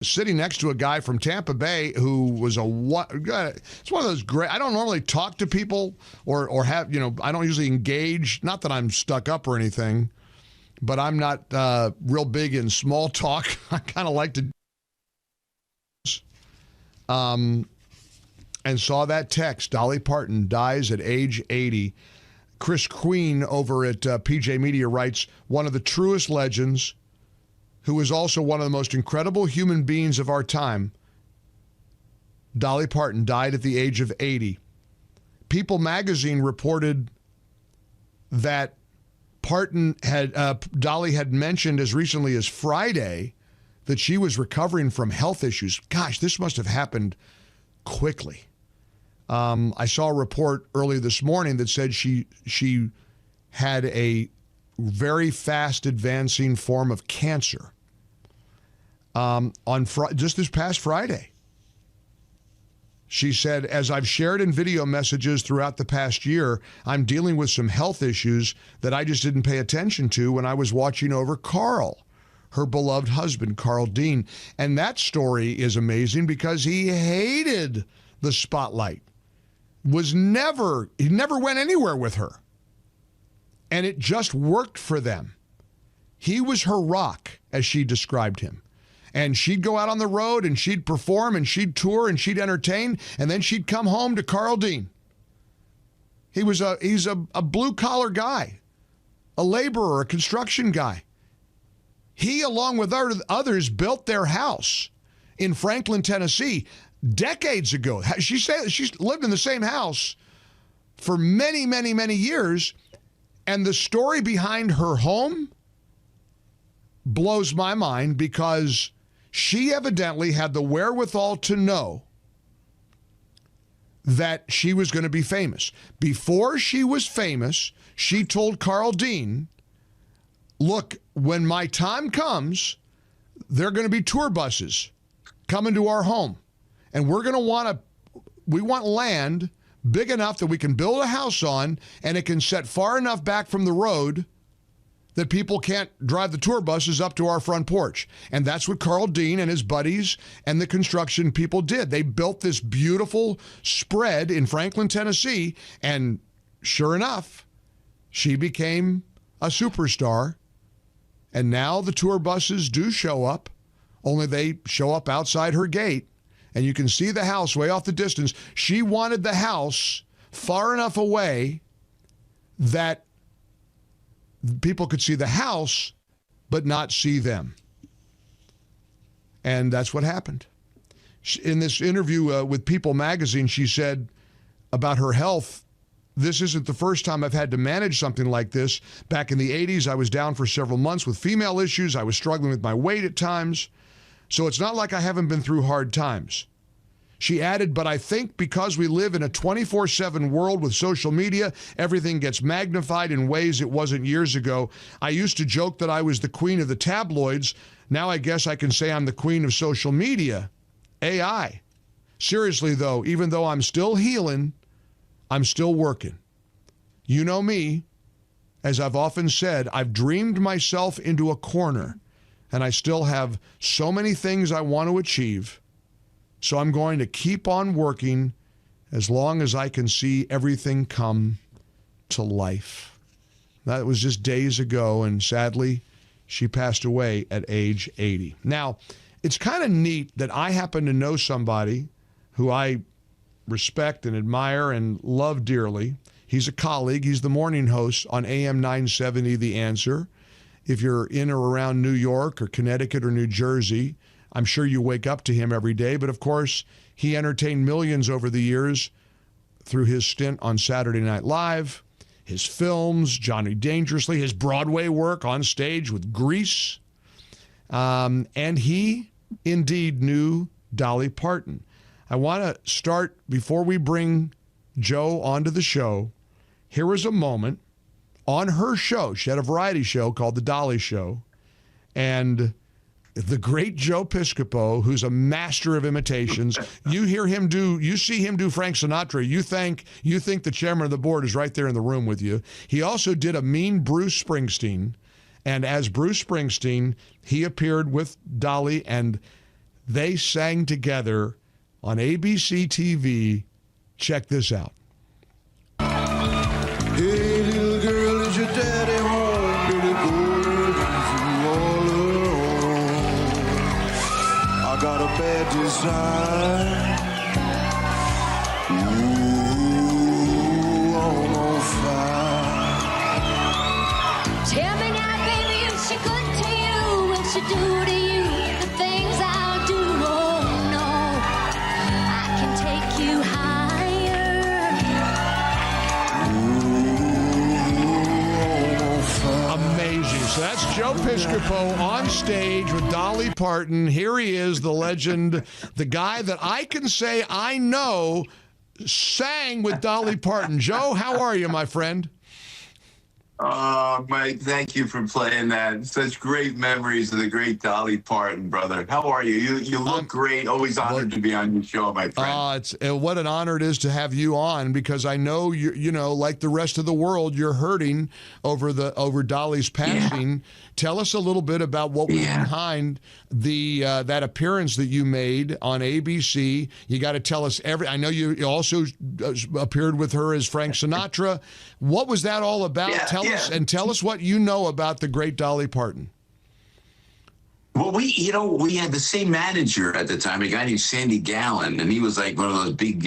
sitting next to a guy from Tampa Bay who was it's one of those great, I don't normally talk to people or have, I don't usually engage, not that I'm stuck up or anything, but I'm not real big in small talk. I kind of like to, and saw that text. Dolly Parton dies at age 80. Chris Queen over at PJ Media writes, one of the truest legends, who is also one of the most incredible human beings of our time. Dolly Parton died at the age of 80. People magazine reported that Dolly had mentioned as recently as Friday that she was recovering from health issues. Gosh, this must have happened quickly. I saw a report early this morning that said she had a very fast advancing form of cancer just this past Friday. She said, as I've shared in video messages throughout the past year, I'm dealing with some health issues that I just didn't pay attention to when I was watching over Carl, her beloved husband, Carl Dean. And that story is amazing because he hated the spotlight. He never went anywhere with her. And it just worked for them. He was her rock, as she described him. And she'd go out on the road and she'd perform and she'd tour and she'd entertain, and then she'd come home to Carl Dean. He's a blue-collar guy, a laborer, a construction guy. He, along with others, built their house in Franklin, Tennessee decades ago. She said she lived in the same house for many, many, many years. And the story behind her home blows my mind because she evidently had the wherewithal to know that she was going to be famous. Before she was famous, she told Carl Dean, look, when my time comes, there are going to be tour buses coming to our home. And we want land big enough that we can build a house on, and it can set far enough back from the road that people can't drive the tour buses up to our front porch. And that's what Carl Dean and his buddies and the construction people did. They built this beautiful spread in Franklin, Tennessee, and sure enough, she became a superstar. And now the tour buses do show up, only they show up outside her gate. And you can see the house way off the distance. She wanted the house far enough away that people could see the house, but not see them. And that's what happened. In this interview with People magazine, she said about her health, this isn't the first time I've had to manage something like this. Back in the 80s, I was down for several months with female issues. I was struggling with my weight at times. So it's not like I haven't been through hard times. She added, but I think because we live in a 24/7 world with social media, everything gets magnified in ways it wasn't years ago. I used to joke that I was the queen of the tabloids. Now I guess I can say I'm the queen of social media, AI. Seriously, though, even though I'm still healing, I'm still working. You know me, as I've often said, I've dreamed myself into a corner, and I still have so many things I want to achieve. So I'm going to keep on working as long as I can see everything come to life. That was just days ago, and sadly, she passed away at age 80. Now, it's kind of neat that I happen to know somebody who I respect and admire and love dearly. He's a colleague. He's the morning host on AM 970, The Answer. If you're in or around New York or Connecticut or New Jersey, I'm sure you wake up to him every day. But of course, he entertained millions over the years through his stint on Saturday Night Live, his films, Johnny Dangerously, his Broadway work on stage with Grease. And he indeed knew Dolly Parton. I want to start, before we bring Joe onto the show, here is a moment on her show. She had a variety show called The Dolly Show. And the great Joe Piscopo, who's a master of imitations, you see him do Frank Sinatra, you think the chairman of the board is right there in the room with you. He also did a mean Bruce Springsteen, and as Bruce Springsteen, he appeared with Dolly, and they sang together on ABC TV. Check this out. Hey, little girl, is your daddy home? Did he go you all alone? I got a bad design. Ooh, I'm on fire. Tell me now, baby, if she good to you, will she do to you the things I'll do? Oh, no, I can take you higher. Amazing. So that's Joe Piscopo on stage with Dolly Parton. Here he is, the legend, the guy that I can say I know sang with Dolly Parton. Joe, how are you, my friend? Oh, Mike, thank you for playing that. Such great memories of the great Dolly Parton, brother. How are you? You look great. Always honored to be on your show, my friend. It's what an honor it is to have you on, because I know you know, like the rest of the world, you're hurting over Dolly's passing. Yeah. Tell us a little bit about what was behind the that appearance that you made on ABC. You got to tell us I know you also appeared with her as Frank Sinatra. What was that all about? Tell us what you know about the great Dolly Parton. Well, we had the same manager at the time, a guy named Sandy Gallen, and he was like one of those big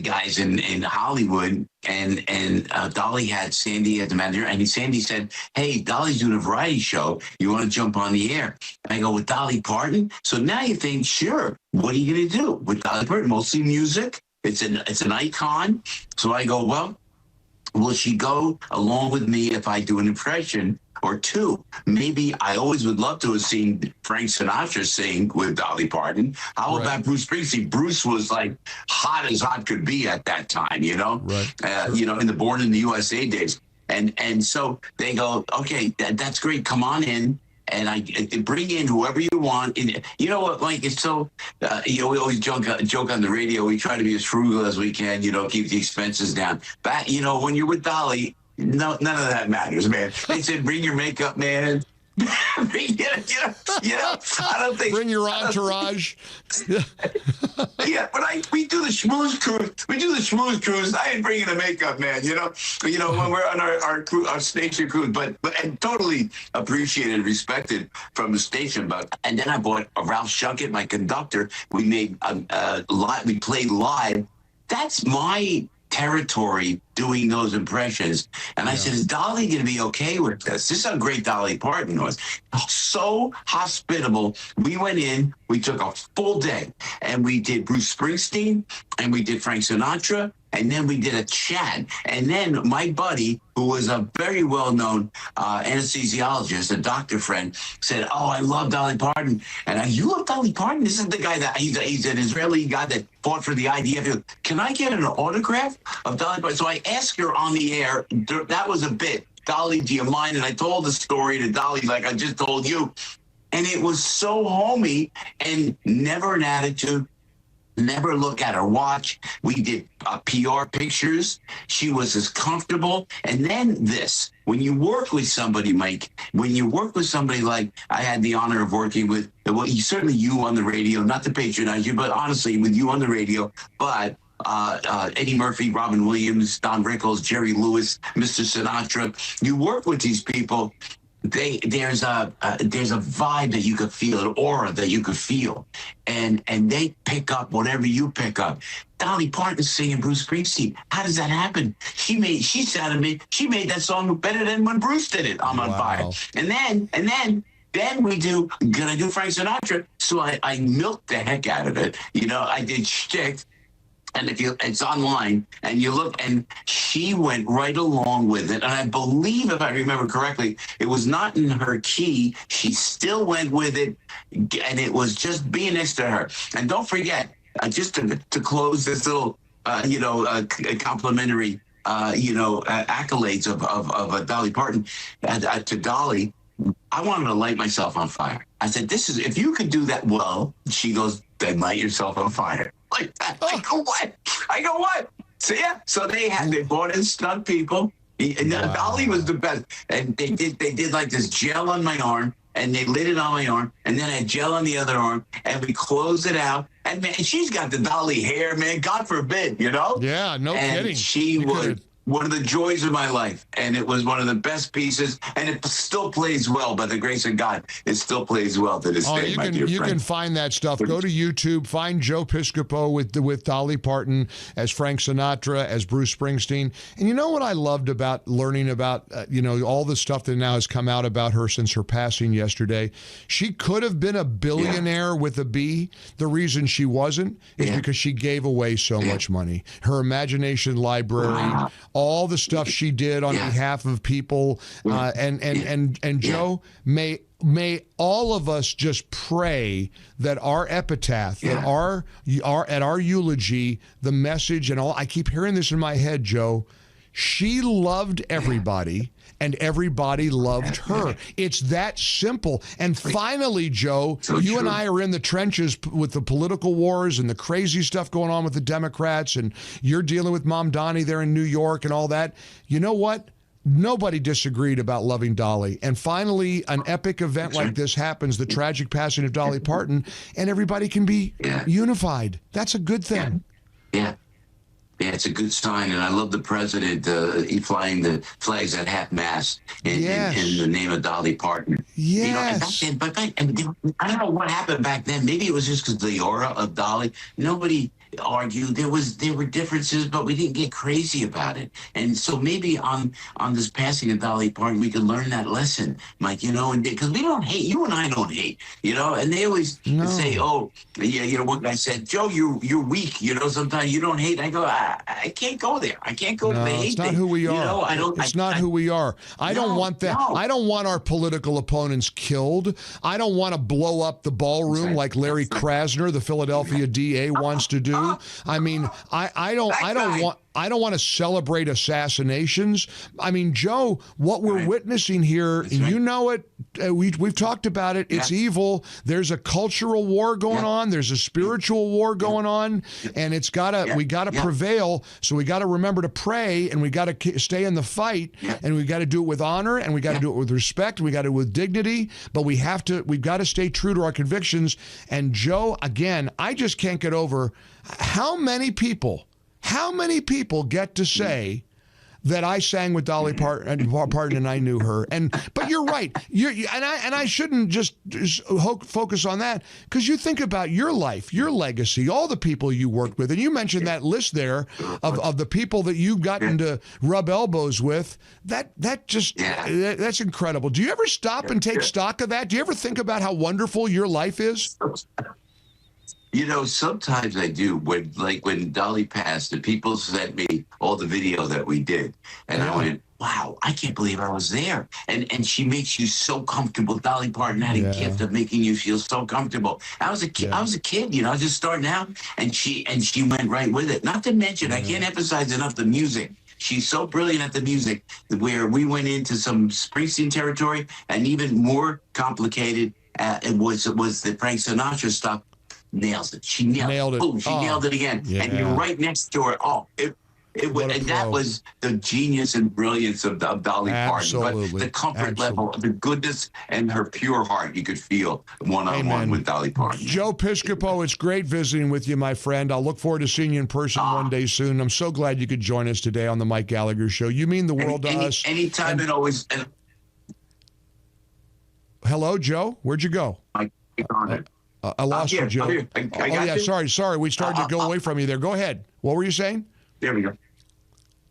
guys in Hollywood. And Dolly had Sandy as the manager, and Sandy said, "Hey, Dolly's doing a variety show. You want to jump on the air?" And I go, "With Dolly Parton?" So now you think, sure, what are you going to do with Dolly Parton? Mostly music. It's an icon. So I go, well, will she go along with me if I do an impression or two? Maybe I always would love to have seen Frank Sinatra sing with Dolly Parton. How about Bruce Springsteen? Bruce was like hot as hot could be at that time, you know? Right. You know, in the Born in the USA days. And so they go, okay, that's great. Come on in. And I bring in whoever you want. And you know what, Mike? It's so, we always joke on the radio. We try to be as frugal as we can, keep the expenses down. But, when you're with Dolly, none of that matters, man. They said, bring your makeup man. I don't think. Bring your entourage. Yeah, but we do the schmooze cruise. We do the schmooze cruise. I ain't bringing a makeup man, when we're on our station cruise. But and totally appreciated and respected from the station. And then I bought Ralph Shuckett, my conductor. We made we played live. That's my territory doing those impressions. And I said, is Dolly going to be okay with this? This is how great Dolly Parton was. So hospitable. We went in, we took a full day, and we did Bruce Springsteen, and we did Frank Sinatra, and then we did a chat. And then my buddy, who was a very well-known anesthesiologist, a doctor friend, said, oh, I love Dolly Parton. And you love Dolly Parton? This is the guy that he's an Israeli guy that fought for the IDF. Can I get an autograph of Dolly Parton? So I asked her on the air. That was a bit. Dolly, do you mind? And I told the story to Dolly like I just told you. And it was so homey and never an attitude. Never look at her watch. We did PR pictures. She was as comfortable. And then this, when you work with somebody, Mike, when you work with somebody like I had the honor of working with, well, certainly you on the radio, not to patronize you, but honestly, with you on the radio, but Eddie Murphy, Robin Williams, Don Rickles, Jerry Lewis, Mr. Sinatra, you work with these people. There's a vibe that you could feel, an aura that you could feel, and they pick up whatever you pick up. Dolly Parton singing Bruce Springsteen. How does that happen? She made that song better than when Bruce did it. I'm on fire. And then we gonna do Frank Sinatra. So I milked the heck out of it. I did shtick. And it's online, and you look, and she went right along with it. And I believe, if I remember correctly, it was not in her key. She still went with it, and it was just being next to her. And don't forget, just to close this little, complimentary, accolades of Dolly Parton to Dolly. I wanted to light myself on fire. I said, if you could do that well, she goes, then light yourself on fire. Like that. I go, what? So yeah. So they bought in stunt people. And Dolly was the best. And they did like this gel on my arm. and they lit it on my arm, and then I had gel on the other arm, and we closed it out. And man, she's got the Dolly hair, man. God forbid, you know? Yeah, no kidding. She was one of the joys of my life, and it was one of the best pieces, and it still plays well. By the grace of God, it still plays well to this day, my dear friend. You can find that stuff. Go to YouTube, find Joe Piscopo with Dolly Parton as Frank Sinatra, as Bruce Springsteen. And you know what I loved about learning about, all the stuff that now has come out about her since her passing yesterday? She could have been a billionaire with a B. The reason she wasn't is because she gave away so much money. Her imagination library, all the stuff she did on behalf of people, and Joe, may all of us just pray that our epitaph, that our at our eulogy, the message and all. I keep hearing this in my head, Joe. She loved everybody, and everybody loved her. It's that simple. And finally, Joe, you and I are in the trenches with the political wars and the crazy stuff going on with the Democrats, and you're dealing with Mom Donnie there in New York and all that. You know what? Nobody disagreed about loving Dolly. And finally, an epic event like this happens, the tragic passing of Dolly Parton, and everybody can be unified. That's a good thing. Yeah, it's a good sign, and I love the president flying the flags at half-mast in the name of Dolly Parton. Yes. And back then, I don't know what happened back then. Maybe it was just because the aura of Dolly. Nobody argued. There were differences, but we didn't get crazy about it. And so maybe on this passing of Dolly Parton, we could learn that lesson, Mike. And because we don't hate, you and I don't hate. And they always say, "Oh, yeah, what I said, Joe, you're weak. Sometimes you don't hate." I go, I can't go there. I can't go to the hate. It's not who we are. It's not who we are. I don't want that. I don't want our political opponents killed. I don't want to blow up the ballroom like Larry Krasner, the Philadelphia DA, wants to do. I mean, I don't want to celebrate assassinations. I mean, Joe, what we're witnessing here, you know it, we've talked about it, it's evil. There's a cultural war going on, there's a spiritual war going on, and we got to prevail, so we got to remember to pray, and we got to stay in the fight, and we got to do it with honor, and we got to do it with respect, we got to do it with dignity, but we've got to stay true to our convictions. And Joe, again, I just can't get over how many people get to say that I sang with Dolly Parton and I knew her? But you're right. I shouldn't just focus on that, because you think about your life, your legacy, all the people you worked with, and you mentioned that list there of the people that you've gotten to rub elbows with. That's incredible. Do you ever stop and take stock of that? Do you ever think about how wonderful your life is? Sometimes I do. When Dolly passed, the people sent me all the video that we did, and I went, "Wow, I can't believe I was there." And she makes you so comfortable. Dolly Parton had a gift of making you feel so comfortable. I was a kid. I was just starting out, and she went right with it. Not to mention, I can't emphasize enough the music. She's so brilliant at the music, where we went into some Springsteen territory, and even more complicated. It was the Frank Sinatra stuff. Nails it. She nailed it. Boom, she nailed it again. Yeah. And you're right next to her. That was the genius and brilliance of Dolly Parton. But the comfort level, the goodness, and her pure heart, you could feel one-on-one with Dolly Parton. Joe Piscopo, it's great visiting with you, my friend. I'll look forward to seeing you in person one day soon. I'm so glad you could join us today on the Mike Gallagher Show. You mean the world to us. Anytime and always. Hello, Joe. Where'd you go? I lost you, Joe. I got you. Sorry. We started to go away from you there. Go ahead. What were you saying? There we go.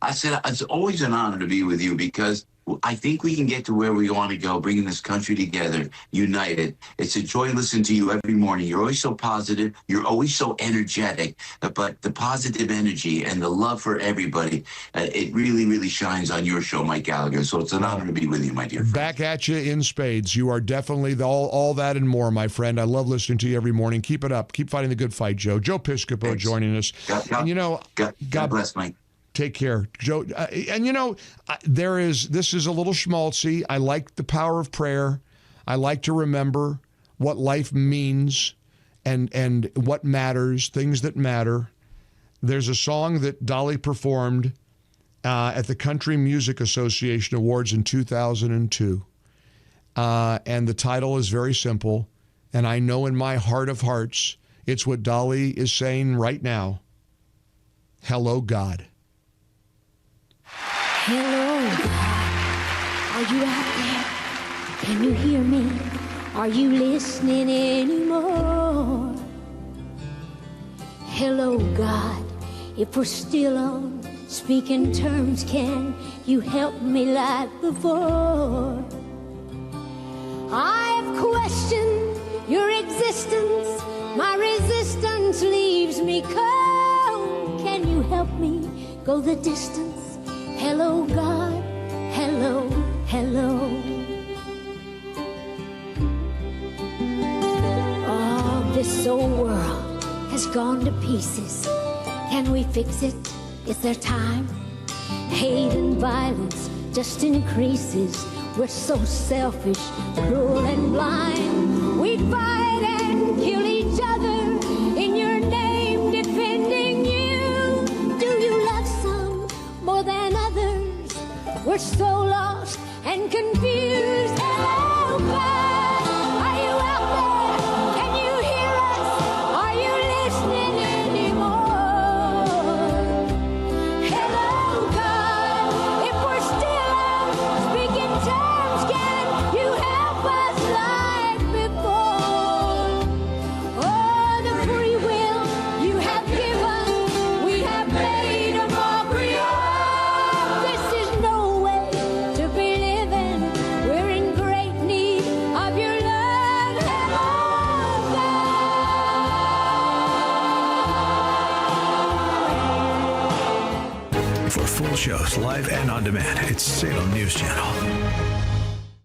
I said, it's always an honor to be with you, because I think we can get to where we want to go, bringing this country together, united. It's a joy listening to you every morning. You're always so positive. You're always so energetic. But the positive energy and the love for everybody, it really, really shines on your show, Mike Gallagher. So it's an honor to be with you, my dear friend. Back at you in spades. You are definitely all that and more, my friend. I love listening to you every morning. Keep it up. Keep fighting the good fight, Joe. Joe Piscopo joining us. God bless, Mike. Take care, Joe. This is a little schmaltzy. I like the power of prayer. I like to remember what life means and what matters, things that matter. There's a song that Dolly performed at the Country Music Association Awards in 2002. And the title is very simple. And I know in my heart of hearts, it's what Dolly is saying right now. Hello, God. Hello, God. Are you out there? Can you hear me? Are you listening anymore? Hello, God. If we're still on speaking terms, can you help me like before? I've questioned your existence. My resistance leaves me cold. Can you help me go the distance? Hello, God. Hello, hello. Oh, this old world has gone to pieces. Can we fix it? Is there time? Hate and violence just increases. We're so selfish, cruel and blind. We fight and kill each other in your name, defending you. Do you love some more than others? We're so lost and confused. Hello, God. Are you out there? Can you hear us? Are you listening anymore? Hello, God. If we're still on speaking terms, can you help us like before? Oh, the free will you have given, we have made a mockery of. This is no way to be living. We're in great need of your love. Hello, For full shows, live and on demand, it's Salem News Channel.